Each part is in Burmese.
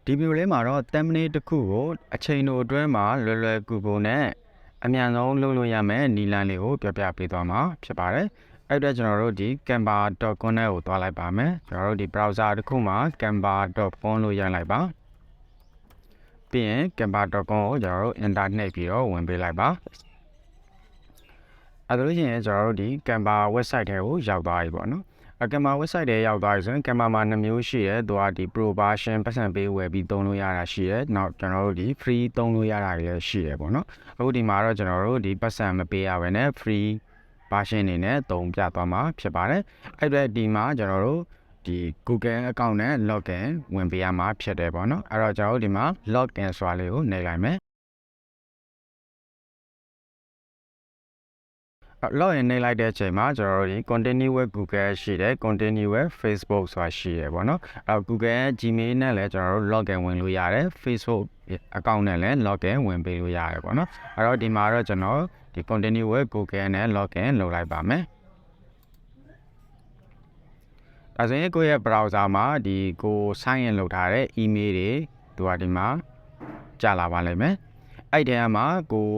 ဒီဗီဒီယိုလေးမှာတော့ thumbnail တစ်ခုကိုအချိန်တိုအတွင်းမှာလွယ်လွယ်ကူကူနဲ့အမြန်ဆုံးလုပ်လို့ရမယ်နည်းလမ်းလေးကိုပြောပြပေးသွားမှာဖြစ်ပါတယ်။အဲ့အတွက်ကျွန်တော်တို့ဒီ canva.com နဲ့ကိုသွားလိုက်ပါမယ်။ကျွန်တော်တို့ဒီ browser တစ်ခုမှာ canva.com လို့ရိုက်လိုက်ပါ။ပြီးရင် canva.com ကိုကျွန်တော်တို့ enter နှိပ်ပြီးတော့ဝင်ပေးလိုက်ပါ။အဲ့ဒါလို့ရှိရင်ကျွန်တော်တို့ဒီ canva website ထဲကိုရောက်သွားပြီပေါ့နော်။ Canva website ထဲရောက်သွားပြီဆိုရင် Canva မှာ2မျိုးရှိတယ်။သူကဒီ Pro version ပတ်စံပေးဝယ်ပြီးသုံးလို့ရတာရှိတယ်။နောက်ကျွန်တော်တို့ဒီ free သုံးလို့ရတာတွေလည်းရှိတယ်ပေါ့နော်။အခုဒီမှာတော့ကျွန်တော်တို့ဒီပတ်စံမပေးရဘဲနဲ့ free version အနေနဲ့သုံးပြသွားမှာဖြစ်ပါတယ်။အဲ့အတွက်ဒီမှာကျွန်တော်တို့ဒီ Google account နဲ့ login ဝင်ပေးရမှာဖြစ်တယ်ပေါ့နော်။အဲ့တော့ကျွန်တော်တို့ဒီမှာ login ဆိုတာလေးကိုနှိပ်လိုက်မယ်login နှိပ်လိုက်တဲ့အချိန်မှာကျွန်တော်တို့ဒီ continue with Google ရှိတယ် continue with Facebook ဆိုတာရှိတယ်ပေါ့နော်Google ရဲ့ Gmail နဲ့လည်းကျွန်တော်တို့ login ဝင်လို့ရတယ် Facebook account နဲ့လည်း login ဝင်ပေးလို့ရတယ်ပေါ့နော်အဲ့တော့ဒီမှာတော့ကျွန်တော်ဒီ continue with Google နဲ့ login လုပ်လိုက်ပါမယ်ဒါဆိုရင်ကိုယ့်ရဲ့ browser မှာဒီကို sign in လုပ်ထားတဲ့ email တွေသူကဒီမှာကြာလာပါလိမ့်မယ်အဲ့ဒီမှာကို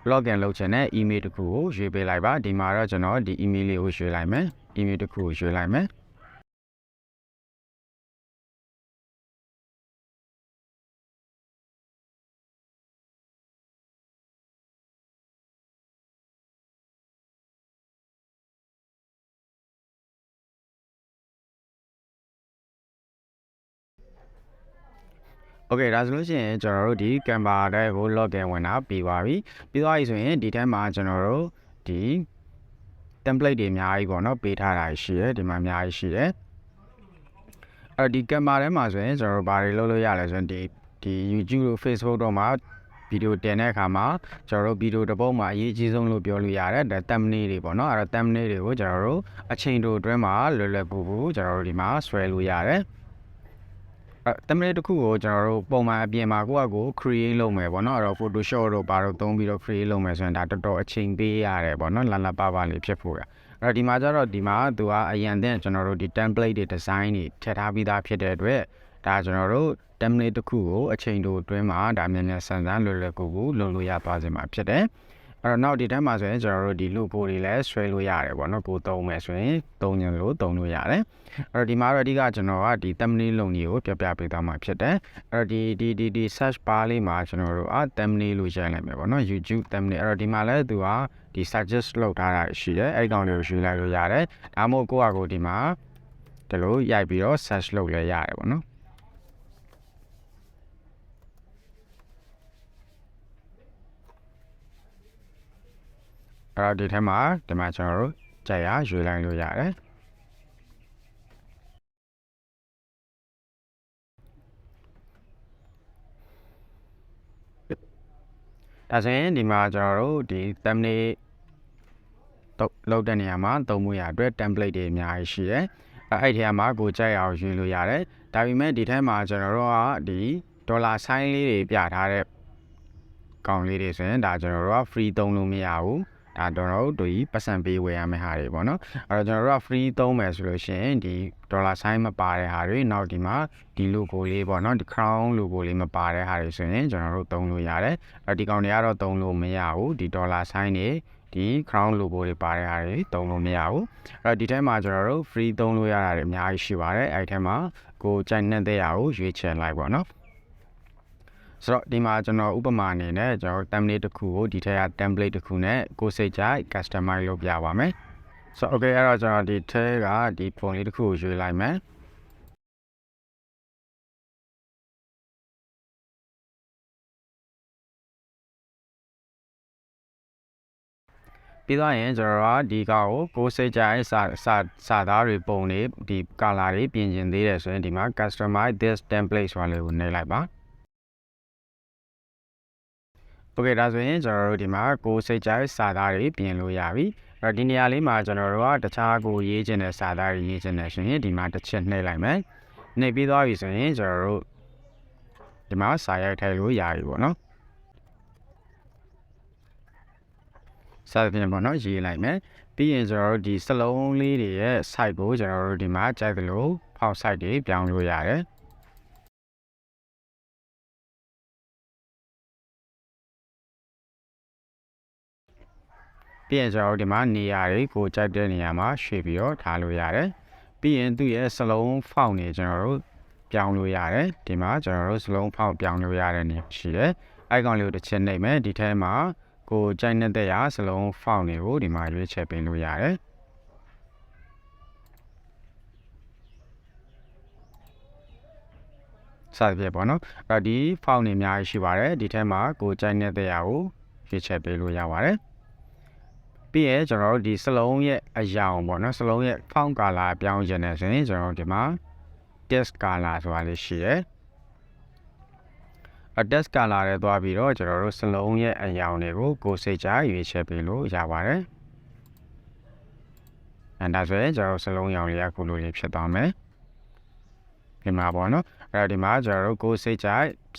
login လုပ်ချင်တဲ့ email တစ်ခုကိုရွေးပေးလိုက်ပါဒီမှာတော့ကျွန်တော်ဒီ email လေးကိုရွေးလိုက်မယ် email တစ်ခုကိုရွေးလိုက်မယ်โอเคဒါဆိုလို့ရှိရင်ကျွန်တော်တို့ဒီ Canva ထဲကို login ဝင်တာပြီးသွားပြီပြီးသွားပြီဆိုရင်ဒီထဲမှာကျွန်တော်တို့ဒီ template တွေအများကြီးပေါ့နော်ပေးထားတာရှိတယ်ဒီမှာအများကြီးရှိတယ်ဒီ Canva ထဲမှာဆိုရင်ကျွန်တော်တို့ဘာတွေလုပ်လို့ရလဲဆိုရင်ဒီ YouTube တို့ Facebook တို့မှာဗီဒီယိုတင်တဲ့အခါမှာကျွန်တော်တို့ဗီဒီယိုတစ်ပုဒ်မှာအရေးကြီးဆုံးလို့ပြောလို့ရတယ်ဒါ thumbnail တွေပေါ့နော်အဲ့တော့ thumbnail တွေကိုကျွန်တော်တို့အချိန်တိုအတွင်းမှာလွယ်လွယ်ကူကူကျွန်တော်တို့ဒီမှာဆွဲလို့ရတယ်thumbnail တစ်ခုကိုကျွန်တော်တို့ပုံမှန်အပြင်မှာကိုယ့်အကို create လုပ်မယ်ပေါ့နော်အဲ့တော့ Photoshop တို့ဘာလို့သုံးပြီးတော့ create လုပ်မယ်ဆိုရင်ဒါတော်တော်အချိန်ပေးရတယ်ပေါ့နော်လန်လပပလေးဖြစ်ဖို့ရအဲ့တော့ဒီမှာကျတော့ဒီမှာသူကအရင်တည်းကျွန်တော်တို့ဒီ template တွေ design တွေထည့်ထားပြီးသားဖြစ်တဲ့အတွက်ဒါကျွန်တော်တို့ template တစ်ခုကိုအချိန်တိုအတွင်းမှာဒါမြန်မြန်ဆန်ဆန်လွယ်လွယ်ကူကူလုပ်လို့ရသွားစေမှာဖြစ်တယ်အဲ့တော့နောက်ဒီထဲမှာဆိုရင်ကျွန်တော်တို့ဒီ logo တွေလည်းဆွဲလို့ရတယ်ပေါ့နော်ကိုသုံးမယ်ဆိုရင်သုံးညလို့သုံးလို့ရတယ်အဲ့တော့ဒီမှာတော့အဓိကကျွန်တော်ကဒီ thumbnail လုံးကြီးကိုပြပေးသွားမှာဖြစ်တယ်အဲ့တော့ဒီ search bar လေးမှာကျွန်တော်တို့thumbnail လို့ရိုက်လိုက်မယ်ပေါ့နော် YouTube thumbnail အဲ့တော့ဒီမှာလည်းသူကဒီ suggest လုပ်ထားတာရှိတယ်အဲ့ကောင်လေးကိုရွေးလိုက်လို့ရတယ်ဒါမှမဟုတ်ကိုယ့်အကိုဒီမှာဒီလိုရိုက်ပြီးတော့ search လုပ်လဲရတယ်ပေါ့နော်အဲ့တော့ဒီထဲမှာဒီမှာကျွန်တော်တို့ကြိုက်ရရွေးလိုက်လို့ရတယ်ဒါဆိုရင်ဒီမှာကျွန်တော်တို့ဒီ thumbnail လုပ်တဲ့နေရာမှာသုံးမှုရအတွက် template တွေအများကြီးရှိတယ်အဲ့ဒီထဲမှာကိုကြိုက်အောင်ရွေးလို့ရတယ်ဒါပေမဲ့ဒီထဲမှာကျွန်တော်တို့ကဒီ dollar sign လေးတွေပြထားတဲ့ကောင်လေးတွေဆိုရင်ဒါကျွန်တော်တို့က free သုံးလို့မရဘူးဒါကျွန်တော်တို့ဒီပတ်စံပေးဝယ်ရမယ့်ဟာတွေပေါ့နော်အဲ့တော့ကျွန်တော်တို့က free သုံးမယ်ဆိုလို့ရှိရင်ဒီ dollar sign မပါတဲ့ဟာတွေနောက်ဒီမှာဒီ logo လေးပေါ့နော်ဒီ crown logo လေးမပါတဲ့ဟာတွေဆိုရင်ကျွန်တော်တို့သုံးလို့ရတယ်ဒီကောင်တွေကတော့သုံးလို့မရဘူးဒီ dollar sign တွေဒီ crown logo တွေပါတဲ့ဟာတွေသုံးလို့မရဘူးအဲ့တော့ဒီထဲမှာကျွန်တော်တို့ free သုံးလို့ရတာတွေအများကြီးရှိပါတယ်အဲ့ဒီထဲမှာကိုကြိုက်တဲ့ဟာကိုရွေးချယ်လိုက်ပေါ့နော်ဆိုတော့ဒီမှာကျွန်တော်ဥပမာအနေနဲ့ကျွန်တော် thumbnail တစ်ခုကိုဒီထဲက template တစ်ခုနဲ့ကိုစိတ်ကြိုက် customize လုပ်ပြပါမယ်ဆိုတော့ okay အဲ့တော့ကျွန်တော်ဒီထဲကဒီပုံလေးတစ်ခုကိုရွေးလိုက်မယ်ပြီးသွားရင်ကျွန်တော်ကဒီကောင်ကိုစိတ်ကြိုက်စာသားတွေပုံတွေဒီ color တွေပြင်ကျင်သေးတယ်ဆိုရင်ဒီမှာ customize this template ဆိုတာလေးကိုနှိပ်လိုက်ပါโอเคဒါဆိုရင်ကျွန်တော်တို့ဒီမှာကိုစိတ်ကြိုက်စာသားတွေပြင်လို့ရပြီအဲ့တော့ဒီနေရာလေးမှာကျွန်တော်တို့ကတခြားကိုရေးချင်တဲ့စာသားတွေရေးချင်တယ်ဆိုရင်ဒီမှာတစ်ချက်နှိပ်လိုက်မယ်နှိပ်ပြီးသွားပြီဆိုရင်ကျွန်တော်တို့ဒီမှာစာရိုက်ထည့်လို့ရပြီပေါ့နော်စာပြင်ပေါ့နော်ရေးလိုက်မယ်ပြီးရင်ကျွန်တော်တို့ဒီစလုံးလေးတွေရဲ့ site ကိုကျွန်တော်တို့ဒီမှာကြိုက်သလိုဖောက် site တွေပြောင်းလို့ရတယ် ပြီးရင်ကျွန်တော်တို့ဒီမှာနေရာတွေကိုကြိုက်တဲ့နေရာမှာရွှေ့ပြီးတော့ထားလို့ရတယ်ပြီးရင်သူ့ရဲ့စလုံးဖောက်နေကျွန်တော်တို့ပြောင်းလို့ရတယ်ဒီမှာကျွန်တော်တို့စလုံးဖောက်ပြောင်းလို့ရတဲ့နေရာရှိတယ်အဲ့ကောင်လေးကိုတစ်ချက်နှိပ်မယ်ဒီထဲမှာကိုကြိုက်တဲ့ရာစလုံးဖောက်နေကိုဒီမှာရွေးချယ်ပေးလို့ရတယ်စသဖြင့်ပေါ့နော်အဲ့ဒီဖောက်နေအများကြီးရှိပါတယ်ဒီထဲမှာကိုကြိုက်တဲ့ရာကိုရွေးချယ်ပေးလို့ရပါတယ်ပြီးရင်ကျွန်တော်တို့ဒီစလုံးရဲ့အရောင်ပေါ့နော်စလုံးရဲ့ဖောင်းကာလာပြောင်းခြင်းနဲ့ဆိုရင်ကျွန်တော်တို့ဒီမှာ test color ဆိုတာလေးရှိတယ်test color တွေသွားပြီးတော့ကျွန်တော်တို့စလုံးရဲ့အရောင်တွေကိုကိုယ်စိတ်ကြရွေးချယ်ပေးလို့ရပါတယ်ဒါဆိုရင်ကျွန်တော်တို့စလုံးရောင်လေးကခုလိုလေးဖြစ်သွားမယ်ဒီမှာပေါ့နော်အဲ့ဒီမှာကျွန်တော်တို့ကိုယ်စိတ်ကြ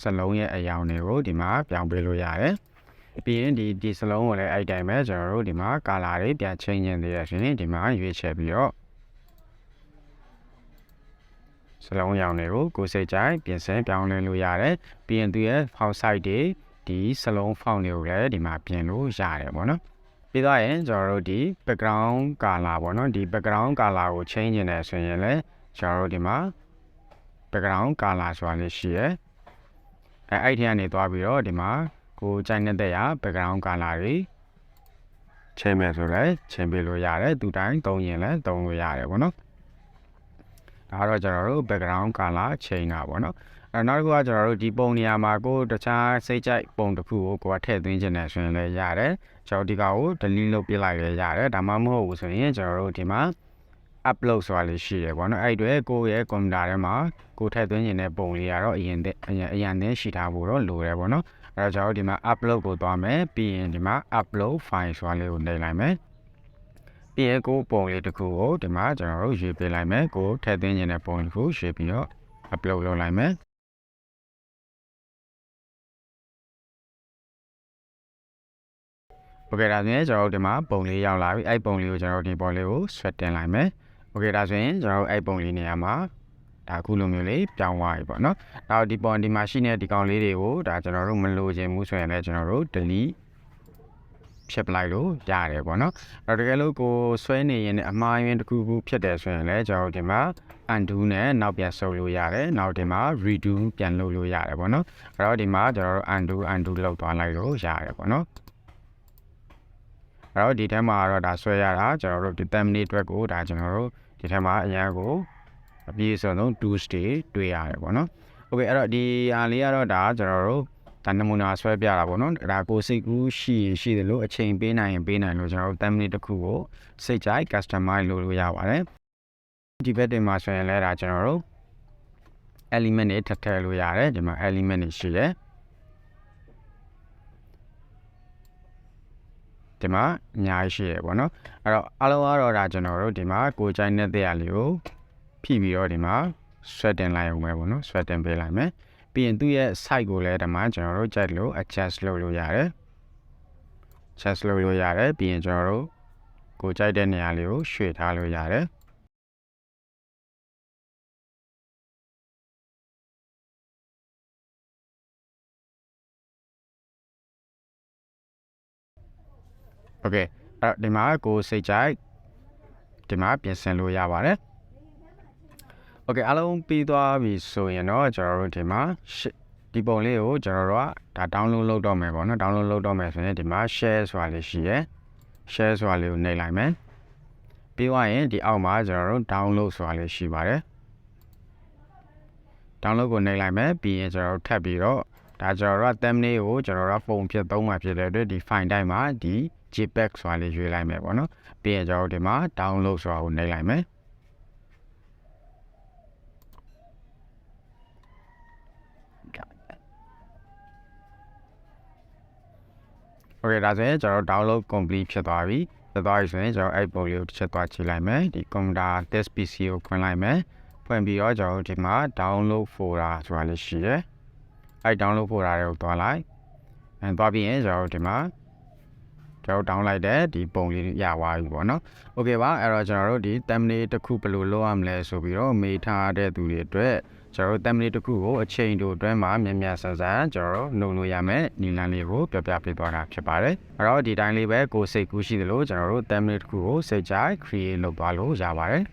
စလုံးရဲ့အရောင်တွေကိုဒီမှာပြောင်းပေးလို့ရတယ်ပြီးရင်ဒီစလုံးကိုလည်းအဲ့တိုင်းပဲကျွန်တော်တို့ဒီမှာ color တွေပြန်ချိန်ခြင်းသေးရဆိုရင်ဒီမှာရွေးချယ်ပြီးတော့စလုံးရောင်တွေကိုကိုယ်စိတ်ကြပြင်ဆင်ပြောင်းလဲလို့ရတယ်ပြီးရင်သူရဲ့ font size တွေဒီစလုံး font တွေကိုလည်းဒီမှာပြင်လို့ရတယ်ပေါ့နော်ပြီးတော့ရင်ကျွန်တော်တို့ဒီ background color ပေါ့နော်ဒီ background color ကို change နေတယ်ဆိုရင်လည်းကျွန်တော်တို့ဒီမှာ background color ဆိုတာလေးရှိရဲအဲ့ဒီကနေသွားပြီးတော့ဒီမှာကိုကြိုက်တဲ့ရာ background color တွေချိန်မယ်ဆိုလည်းချိန်ပေးလို့ရတယ်သူတိုင်းသုံးရင်လည်းသုံးလို့ရတယ်ပေါ့နော်ဒါတော့ကျွန်တော်တို့ background color ချိန်တာပေါ့နော်နောက်တစ်ခုကကျွန်တော်တို့ဒီပုံနေရာမှာကိုတခြားစိတ်ကြိုက်ပုံတစ်ခုကိုထည့်သွင်းခြင်းနဲ့ဆိုရင်လည်းရတယ်ကျွန်တော်ဒီကောင်ကို delete လုပ်ပြလိုက်လည်းရတယ်ဒါမှမဟုတ်ဘူးဆိုရင်ကျွန်တော်တို့ဒီမှာ upload ဆိုတာလေးရှိရပေါ့နော်အဲ့တွေကိုရဲ့ computer ထဲမှာကိုထည့်သွင်းခြင်းတဲ့ပုံလေးကတော့အရင်နဲ့ရှိထားဖို့တော့လိုတယ်ပေါ့နော်အဲ့တော့ကျွန်တော်ဒီမှာ upload ကိုသွားမယ်ပြီးရင်ဒီမှာ upload file ဆိုတာလေးကိုနှိပ်လိုက်မယ်ပြီးရင်ကိုပုံလေးတစ်ခုကိုဒီမှာကျွန်တော်တို့ရွေးပေးလိုက်မယ်ကိုထည့်သွင်းခြင်းတဲ့ပုံတစ်ခုရွေးပြီးတော့ upload လုပ်လိုက်မယ်โอเคဒါဆိုရင်ကျွန်တော်တို့ဒီမှာပုံလေးရောက်လာပြီအဲ့ပုံလေးကိုကျွန်တော်တို့ဒီပုံလေးကိုဆွဲတင်လိုက်မယ်โอเคဒါဆိုရင်ကျွန်တော်တို့အဲ့ပုံလေးနေရာမှာဒါအခုလိုမျိုးလေးပြောင်းသွားပြီပေါ့နော်နောက်ဒီပုံဒီမှာရှိနေတဲ့ဒီကောင်လေးတွေကိုဒါကျွန်တော်တို့မလိုချင်ဘူးဆိုရင်လည်းကျွန်တော်တို့ delete ဖြစ်ပလိုက်လို့ရတယ်ပေါ့နော်အဲ့တကယ်လို့ကိုဆွဲနေရင်အမှားယွင်းတစ်ခုခုဖြစ်တယ်ဆိုရင်လည်းကျွန်တော်တို့ဒီမှာ undo နဲ့နောက်ပြန်ဆုပ်လို့ရတယ်နောက်ဒီမှာ redo ပြန်လုပ်လို့ရတယ်ပေါ့နော်အဲ့တော့ဒီမှာကျွန်တော်တို့ undo လုပ်သွားလိုက်လို့ရတယ်ပေါ့နော်အဲ့တော့ဒီထဲမှာတော့ဒါဆွဲရတာကျွန်တော်တို့ဒီ thumbnail အတွက်ကိုဒါကျွန်တော်တို့ဒီထဲမှာအရင်ကိုအပြည့်စုံဆုံး tools တွေတွေ့ရတယ်ပေါ့နော်โอเคအဲ့တော့ဒီအားလေးကတော့ဒါကျွန်တော်တို့ဒါနမူနာဆွဲပြတာပေါ့နော်ဒါကိုစိတ်ကူးရှိတယ်လို့အချိန်ပေးနိုင်ရင်ပေးနိုင်လို့ကျွန်တော်တို့ thumbnail တစ်ခုကိုစိတ်ကြိုက် customize လုပ်လို့ရပါတယ်ဒီဘက်တင်မှာဆိုရင်လည်းဒါကျွန်တော်တို့ element တွေထည့်လို့ရတယ်ဒီမှာ element တွေရှိတယ်ဒီမှာအများကြီးရှိရပေါ့နော်အဲ့တော့အားလုံးကတော့ဒါကျွန်တော်တို့ဒီမှာကိုကြိုက်တဲ့တရားလေးကိုဖြည့်ပြီးတော့ဒီမှာဆွဲတင်လိုက်အောင်ပဲပေါ့နော်ဆွဲတင်ပေးလိုက်မယ်ပြီးရင်သူ့ရဲ့ site ကိုလည်းဒီမှာကျွန်တော်တို့ကြိုက်လို့ adjust လုပ်လို့ရတယ် adjust လုပ်လို့ရတယ်ပြီးရင်ကျွန်တော်တို့ကိုကြိုက်တဲ့နေရာလေးကိုရွှေ့ထားလို့ရတယ်โอเคအဲ့ဒီမှာကိုစိတ်ကြိုက်ဒီမှာပြင်ဆင်လို့ရပါတယ်โอเคအားလုံးပြီးသွားပြီဆိုရင်တော့ကျွန်တော်တို့ဒီမှာဒီပုံလေးကိုကျွန်တော်တို့ကဒါ download လုပ်တော့မယ်ပေါ့နော် download လုပ်တော့မယ်ဆိုရင်ဒီမှာ share ဆိုတာလေးရှိရယ် share ဆိုတာလေးကိုနှိပ်လိုက်မယ်ပြီးသွားရင်ဒီအောက်မှာကျွန်တော်တို့ download ဆိုတာလေးရှိပါတယ် download ကိုနှိပ်လိုက်မယ်ပြီးရင်ကျွန်တော်တို့ထပ်ပြီးတော့ဒါကျွန်တော်တို့ thumbnail ကိုကျွန်တော်တို့ပုံဖြစ်သုံးမှာဖြစ်တဲ့အတွက်ဒီ file တိုင်းမှာဒီ JPEG ဆိုတာလေးရွေးလိုက်မယ်ပေါ့နော်ပြီးရင်ကျွန်တော်တို့ဒီမှာ download ဆိုတာကိုနှိပ်လိုက်မယ်โอเคဒါဆိုရင်ကျွန်တော် download complete ဖြစ်သွားပြီဆိုရင်ကျွန်တော်အဲ့ပုံလေးကိုတစ်ချက်သွားကြည့်လိုက်မယ်ဒီ computer test PC ကိုဖွင့်လိုက်မယ်ဖွင့်ပြီးတော့ကျွန်တော်ဒီမှာ download folder ဆိုတာလေးရှိတယ်အဲ့ download folder တွေကိုသွားလိုက်သွားပြီးရင်ကျွန်တော်ဒီမှာကျွန်တော် download လိုက်တဲ့ဒီပုံလေးရသွားပြီပေါ့နော်โอเคပါအဲ့တော့ကျွန်တော်တို့ဒီ thumbnail တစ်ခုဘယ်လိုလုပ်ရမလဲဆိုပြီးတော့မေးထားတဲ့သူတွေအတွက် ကျွန်တော်တို့ template တစ်ခုကိုအချိန်တိုအတွင်းမှာမြန်မြန်ဆန်ဆန်ကျွန်တော်တို့လုပ်လို့ရမယ်နည်းလမ်းလေးကိုပြောပြပေးသွားတာဖြစ်ပါတယ်အဲ့တော့ဒီတိုင်းလေးပဲကိုယ်စိတ်ကူးရှိသလိုကျွန်တော်တို့ template တစ်ခုကိုစိတ်ကြိုက် create လုပ်သွားလို့ရပါတယ်